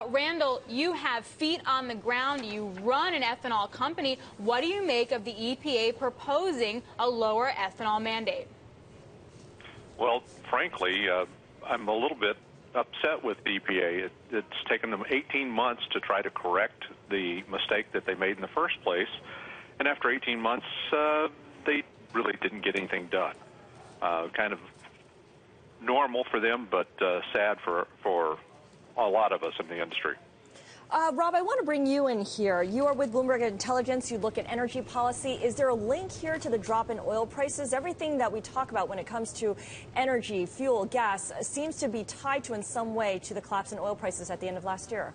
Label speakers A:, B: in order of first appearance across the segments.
A: Randall, you have feet on the ground. You run an ethanol company. What do you make of the EPA proposing a lower ethanol mandate?
B: Well, frankly, I'm a little bit upset with the EPA. It's taken them 18 months to try to correct the mistake that they made in the first place. And after 18 months, they really didn't get anything done. Kind of normal for them, but sad for a lot of us in the industry.
C: Rob, I want to bring you in here. You are with Bloomberg Intelligence. You look at energy policy. Is there a link here to the drop in oil prices? Everything that we talk about when it comes to energy, fuel, gas seems to be tied to in some way to the collapse in oil prices at the end of last year.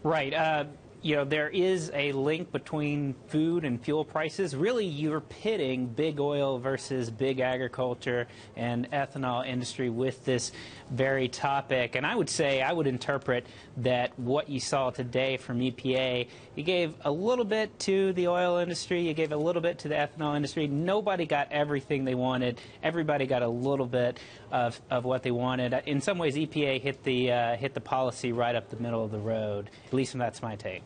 D: Right. You know, there is a link between food and fuel prices. Really, you're pitting big oil versus big agriculture and ethanol industry with this very topic. And I would say, I would interpret that what you saw today from EPA, you gave a little bit to the oil industry, you gave a little bit to the ethanol industry. Nobody got everything they wanted. Everybody got a little bit of what they wanted. In some ways, EPA hit the policy right up the middle of the road. At least that's my take.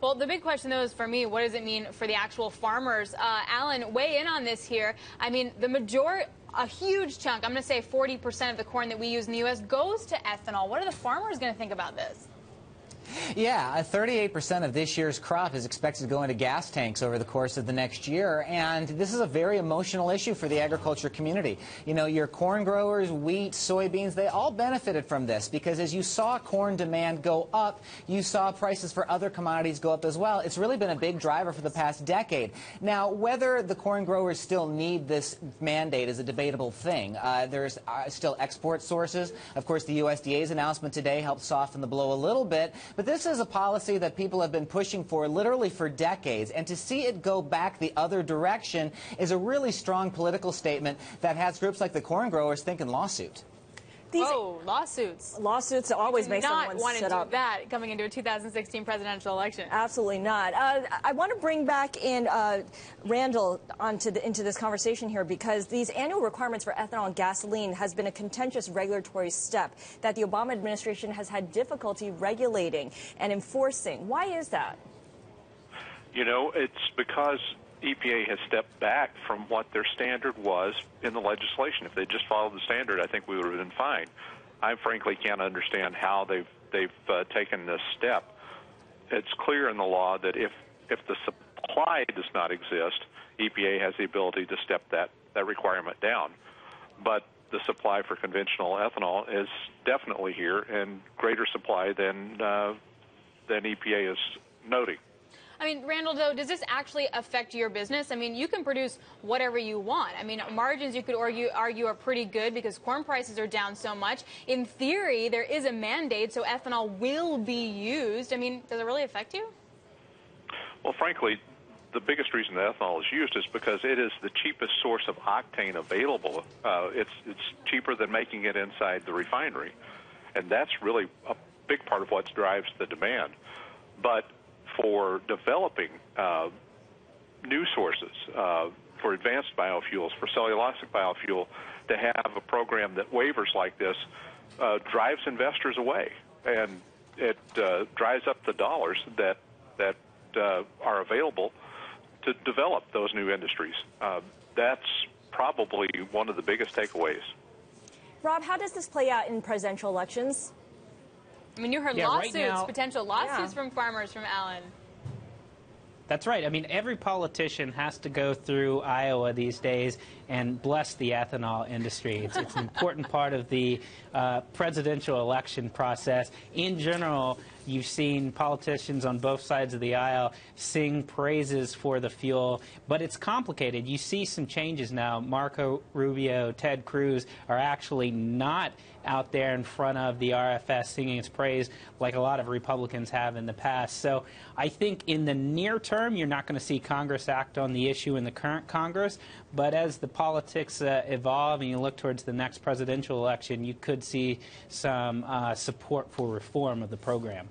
A: Well, the big question, though, is for me, what does it mean for the actual farmers? Alan, weigh in on this here. I mean, a huge chunk, I'm going to say 40% of the corn that we use in the U.S. goes to ethanol. What are the farmers going to think about this?
E: Yeah, 38% of this year's crop is expected to go into gas tanks over the course of the next year, and this is a very emotional issue for the agriculture community. You know, your corn growers, wheat, soybeans, they all benefited from this because as you saw corn demand go up, you saw prices for other commodities go up as well. It's really been a big driver for the past decade. Now, whether the corn growers still need this mandate is a debatable thing. There's still export sources. Of course, the USDA's announcement today helped soften the blow a little bit. But this is a policy that people have been pushing for literally for decades, and to see it go back the other direction is a really strong political statement that has groups like the corn growers thinking lawsuit.
A: Lawsuits.
C: Lawsuits always make someone
A: not want to
C: sit
A: do
C: up.
A: that coming into a 2016 presidential election.
C: Absolutely not. I want to bring back in Randall into this conversation here because these annual requirements for ethanol and gasoline has been a contentious regulatory step that the Obama administration has had difficulty regulating and enforcing. Why is that?
B: You know, it's because EPA has stepped back from what their standard was in the legislation. If they just followed the standard, I think we would have been fine. I frankly can't understand how they've taken this step. It's clear in the law that if the supply does not exist, EPA has the ability to step that requirement down. But the supply for conventional ethanol is definitely here, and greater supply than EPA is noting.
A: I mean, Randall, though, does this actually affect your business? I mean, you can produce whatever you want. I mean, margins, you could argue are pretty good because corn prices are down so much. In theory, there is a mandate, so ethanol will be used. I mean, does it really affect you?
B: Well, frankly, the biggest reason that ethanol is used is because it is the cheapest source of octane available. It's cheaper than making it inside the refinery, and that's really a big part of what drives the demand. But for developing new sources, for advanced biofuels, for cellulosic biofuel, to have a program that waivers like this drives investors away, and it dries up the dollars that are available to develop those new industries. That's probably one of the biggest takeaways.
C: Rob, how does this play out in presidential elections?
A: I mean, you heard lawsuits,
D: right now,
A: potential lawsuits from farmers from Alan.
D: That's right. I mean, every politician has to go through Iowa these days and bless the ethanol industry. It's an important part of the presidential election process. In general, you've seen politicians on both sides of the aisle sing praises for the fuel, but it's complicated. You see some changes now. Marco Rubio, Ted Cruz are actually not out there in front of the RFS singing its praise like a lot of Republicans have in the past. So I think in the near term, you're not going to see Congress act on the issue in the current Congress, but as the politics evolve and you look towards the next presidential election, you could see some support for reform of the program.